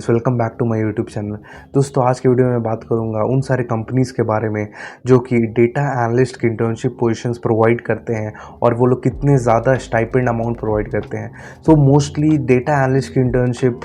Welcome back to my YouTube channel. दोस्तों, आज के वीडियो में मैं बात करूंगा उन सारे कंपनीज़ के बारे में जो कि डेटा एनालिस्ट की इंटर्नशिप पोजीशंस प्रोवाइड करते हैं और वो लोग कितने ज़्यादा स्टाइपेंड अमाउंट प्रोवाइड करते हैं। सो मोस्टली डेटा एनालिस्ट की इंटर्नशिप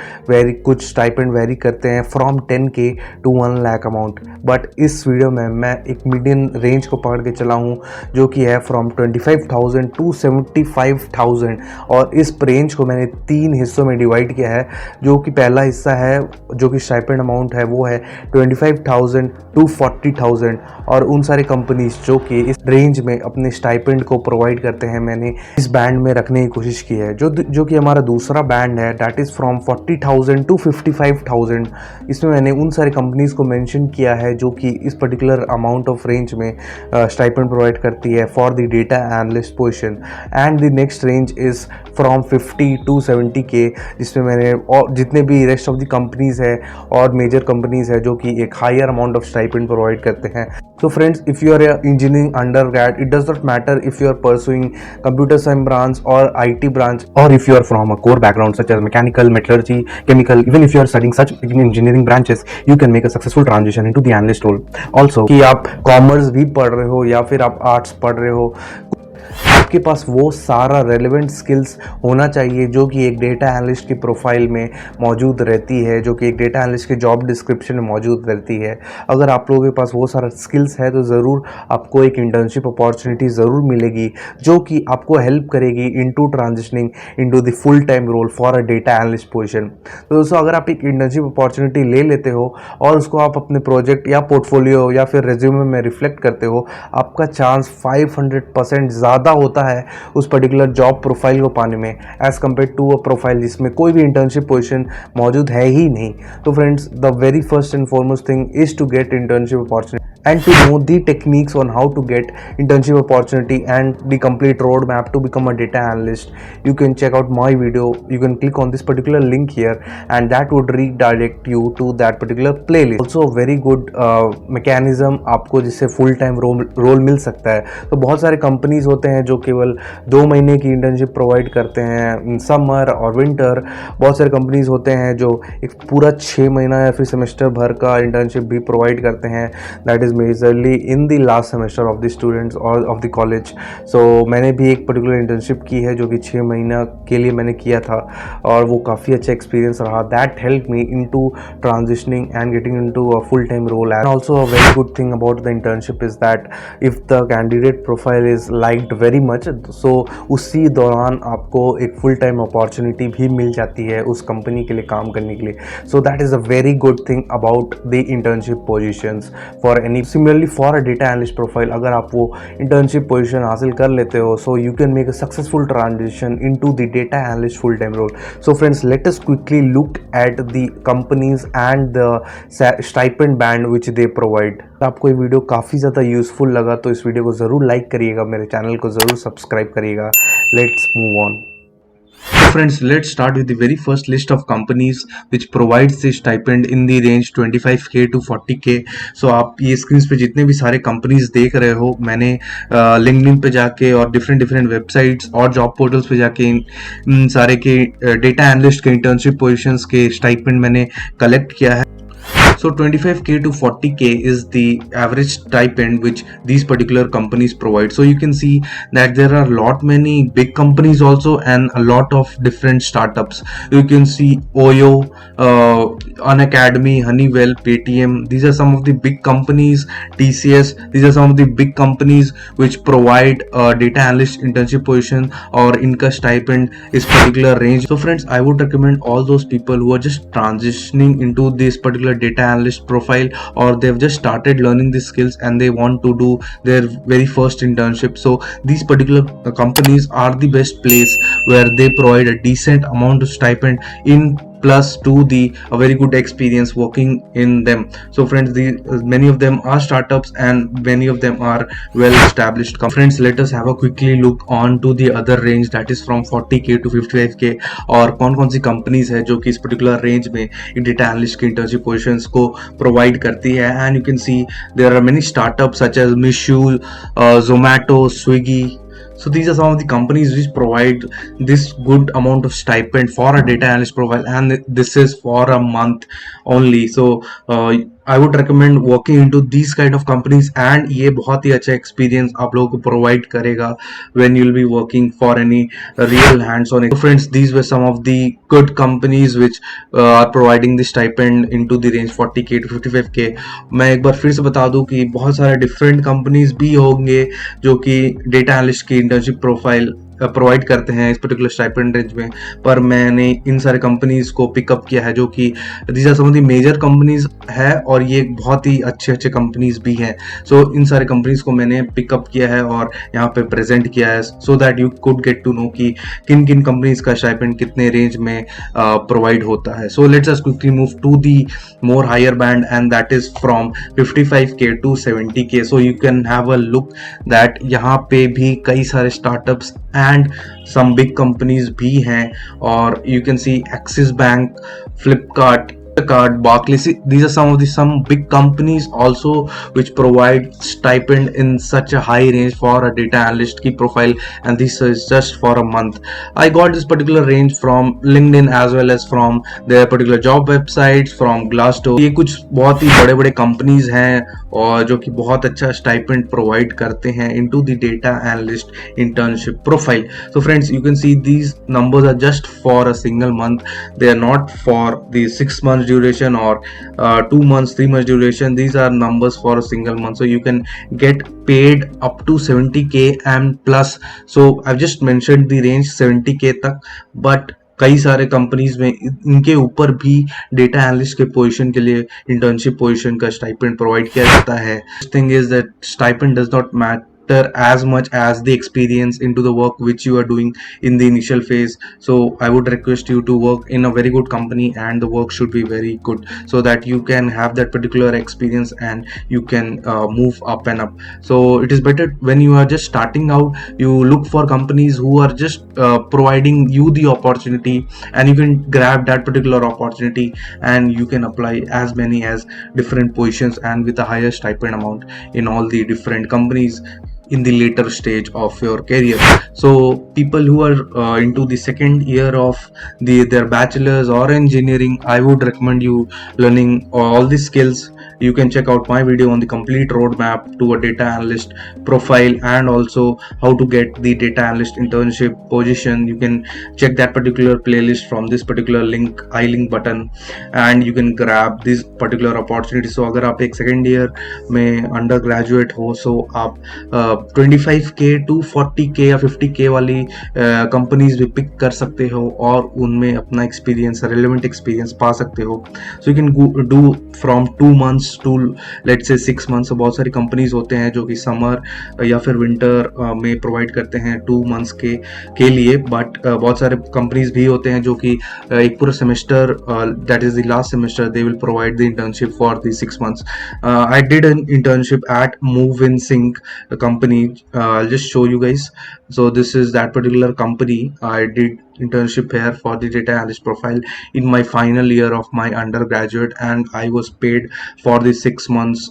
कुछ स्टाइपेंड वेरी करते हैं from 10K to 1 lakh amount. But इस वीडियो में मैं एक मीडियन रेंज को पकड़ के चला हूँ जो कि है फ्रॉम 25,000 to 75,000, और इस रेंज को मैंने 3 हिस्सों में डिवाइड किया है। जो कि पहला हिस्सा है जो कि स्टाइपेंड अमाउंट है वो है 25,000 to 40,000, और उन सारे कंपनीज जो कि इस रेंज में अपने स्टाइपेंड को प्रोवाइड करते हैं मैंने इस बैंड में रखने की कोशिश की है। जो कि हमारा दूसरा बैंड है दैट इज़ फ्रॉम 40,000 to 55,000। इसमें मैंने उन सारे कंपनीज को मेंशन किया है जो कि इस पर्टिकुलर अमाउंट ऑफ रेंज में स्टाइपेंड प्रोवाइड करती है for the data analyst position. And the next range is from 50 to 70K, जिसमें मैंने और जितने भी रेस्ट ऑफ द कंपनीज है और मेजर कंपनीज है जो कि एक higher amount of stipend provide करते हैं। So friends, if you are a engineering undergrad, it does not matter if you are pursuing computer science branch or IT branch, or if you are from a core background such as mechanical, metallurgy, chemical, even if you are studying such engineering branches, you can make a successful transition into the analyst role. Also कि आप commerce भी पढ़ रहे हो या फिर आप arts पढ़ रहे हो, आपके पास वो सारा रेलेवेंट स्किल्स होना चाहिए जो कि एक डेटा एनालिस्ट की प्रोफाइल में मौजूद रहती है, जो कि एक डेटा एनालिस्ट के जॉब डिस्क्रिप्शन में मौजूद रहती है। अगर आप लोगों के पास वो सारा स्किल्स है तो ज़रूर आपको एक इंटर्नशिप अपॉर्चुनिटी ज़रूर मिलेगी जो कि आपको हेल्प करेगी into transitioning into the full time role for a data analyst position. तो दोस्तों, अगर आप एक इंटर्नशिप अपॉर्चुनिटी ले लेते हो और उसको आप अपने प्रोजेक्ट या पोर्टफोलियो या फिर रेज्यूमे में रिफ्लेक्ट करते हो, आपका चांस 500% ज़्यादा होता है उस पर्टिकुलर जॉब प्रोफाइल को पाने में as compared to a profile जिसमें कोई भी इंटर्नशिप पोजीशन मौजूद है ही नहीं। तो friends, the very first and foremost thing is to get internship opportunity and to know the techniques on how to get internship opportunity and the complete roadmap to become a data analyst. You can check out my video. You can click on this particular link here and that would redirect you to that particular playlist. Also very good mechanism आपको जिससे full time role मिल सकता है। तो बहुत सारे companies होते हैं जो केवल 2 महीने की इंटर्नशिप प्रोवाइड करते हैं समर और विंटर। बहुत सारे कंपनीज होते हैं जो एक पूरा 6 महीना या फिर सेमेस्टर भर का इंटर्नशिप भी प्रोवाइड करते हैं, that is majorly in the last semester of the students और ऑफ द कॉलेज। सो मैंने भी एक पर्टिकुलर इंटर्नशिप की है जो कि 6 महीना के लिए मैंने किया था और वो काफ़ी अच्छा एक्सपीरियंस रहा। That help me in to transitioning and getting in to a full time role. And also a very good thing about the internship is that if the candidate profile is liked very much, so उसी दौरान आपको एक full time opportunity भी मिल जाती है उस company के लिए काम करने के लिए। So that is a very good thing about the internship positions for any. Similarly for a data analyst profile, अगर आप वो इंटर्नशिप पोजीशन हासिल कर लेते हो, so you can make a successful transition into the data analyst full time role. So friends, let us quickly look at the companies and the stipend band which they provide. आपको ये video काफ़ी ज़्यादा useful लगा तो इस video को ज़रूर like करिएगा, मेरे चैनल को ज़रूर सब्सक्राइब करिएगा। Let's move on. So friends, let's start with the very first list of companies which provides the stipend in the range 25K to 40K. So आप ये स्क्रीन पे जितने भी सारे कंपनीज देख रहे हो, मैंने लिंक्डइन पे जाके और डिफरेंट वेबसाइट्स और जॉब पोर्टल्स पे जाके इन सारे के डेटा एनालिस्ट के इंटर्नशिप पोजीशंस के स्टाइपेंड मैंने कलेक्ट किया है। So 25K to 40K is the average stipend which these particular companies provide. So you can see that there are lot many big companies also and a lot of different startups. You can see Oyo, Unacademy, Honeywell, Paytm. These are some of the big companies. TCS. These are some of the big companies which provide data analyst internship position or इनका stipend is particular range. So friends, I would recommend all those people who are just transitioning into this particular data analyst profile, or they've just started learning these skills and they want to do their very first internship. So these particular companies are the best place where they provide a decent amount of stipend in plus to the a very good experience working in them. So friends, many of them are startups and many of them are well established. Friends, let us have a quickly look on to the other range that is from 40K to 55K, और कौन सी companies है जो कि इस particular range में data analyst की internship positions को provide करती है। And you can see there are many startups such as Meesho, Zomato, Swiggy, So these are some of the companies which provide this good amount of stipend for a data analyst profile, and this is for a month only. So I would recommend working into these kind of companies, and ये बहुत ही अच्छा experience आप लोगों को provide करेगा when you'll be working for any real hands-on. So friends, these were some of the good companies which are providing the stipend into the range 40k to 55k. मैं एक बार फिर से बता दूं कि बहुत सारे different companies भी होंगे जो कि डेटा एनालिस्ट की इंटर्नशिप प्रोफाइल प्रोवाइड करते हैं इस पर्टिकुलर स्टाइपेंड रेंज में, पर मैंने इन सारे कंपनीज को पिकअप किया है जो कि these are some of the major companies है, और ये बहुत ही अच्छे अच्छे कंपनीज भी हैं. सो इन सारे कंपनीज को मैंने पिकअप किया है और यहाँ पे प्रेजेंट किया है, so that you could get to know कि किन किन कंपनीज का स्टाइपेंड कितने रेंज में प्रोवाइड होता है. So let's us quickly move to the more higher band, and that is from 55k to 70k. so you can have a look that यहाँ पे भी कई सारे startups and some big companies भी हैं, और you can see Axis Bank, Flipkart, Card, Barclays. These are some big companies also which provide stipend in such a high range for a data analyst की profile, and this is just for a month. I got this particular range from LinkedIn as well as from their particular job websites, from Glassdoor. ये कुछ बहुत ही बड़े बड़े companies हैं और जो कि बहुत अच्छा stipend provide करते हैं into the data analyst internship profile. So friends, you can see these numbers are just for a single month. They are not for the 6 months duration or 2 months, 3 months duration. These are numbers for a single month, so you can get paid up to 70k and plus. So I've just mentioned the range 70k तक, but कई सारे companies में इनके ऊपर भी data analyst के position के लिए इंटर्नशिप पोजीशन का स्टाइपेंड प्रोवाइड किया जाता है. Thing is that stipend does not matter as much as the experience into the work which you are doing in the initial phase. So I would request you to work in a very good company, and the work should be very good so that you can have that particular experience and you can move up and up. So it is better when you are just starting out, you look for companies who are just providing you the opportunity, and you can grab that particular opportunity and you can apply as many as different positions and with a higher stipend amount in all the different companies in the later stage of your career. So people who are into the second year of their bachelor's or engineering, I would recommend you learning all these skills. You can check out my video on the complete roadmap to a data analyst profile, and also how to get the data analyst internship position. You can check that particular playlist from this particular link, I link button, and you can grab this particular opportunity. So अगर आप एक second year में undergraduate हो, so आप 25k to 40k या 50k वाली companies भी pick कर सकते हो और उनमें अपना एक्सपीरियंस, रेलेवेंट एक्सपीरियंस पा सकते हो. So you can do from 2 months to let's say 6 months. so बहुत सारी कंपनीज होते हैं जो कि समर या फिर विंटर में प्रोवाइड करते हैं 2 months के लिए, बट बहुत सारे कंपनीज भी होते हैं जो कि एक पूरा semester, that is the last semester, they will provide the internship for the 6 months. I did an internship at Move in Sync company. I'll just show you guys. So this is that particular company. I did internship here for the data analyst profile in my final year of my undergraduate, and I was paid for the 6 months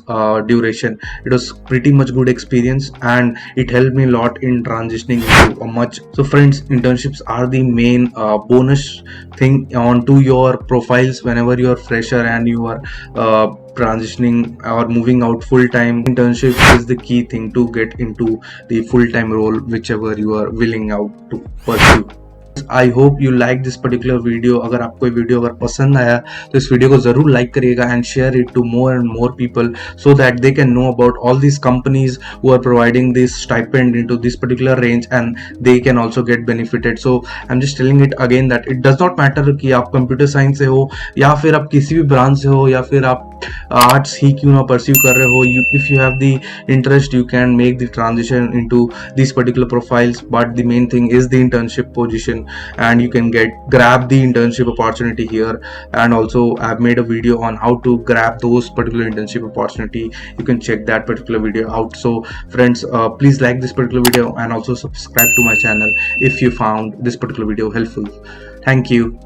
duration. It was pretty much good experience, and it helped me a lot in transitioning into a much. So friends, internships are the main bonus thing onto your profiles whenever you are fresher and you are transitioning or moving out full time. Internship is the key thing to get into the full time role whichever you are willing out to pursue. I hope you like this particular video. अगर आपको ये video अगर पसंद आया तो इस video को जरूर लाइक करिएगा and share it to more and more people so that they can know about all these companies who are providing this stipend into this particular range, and they can also get benefited. So I'm just telling it again that it does not matter कि आप computer science से हो या फिर आप किसी भी branch से हो या फिर आप आर्ट्स ही क्यों ना परस्यू कर रहे हो. If you have the interest, you can make the transition into these particular profiles, but the main thing is the internship position, and you can grab the internship opportunity here. And also I've made a video on how to grab those particular internship opportunity. You can check that particular video out. So friends, please like this particular video and also subscribe to my channel if you found this particular video helpful. Thank you.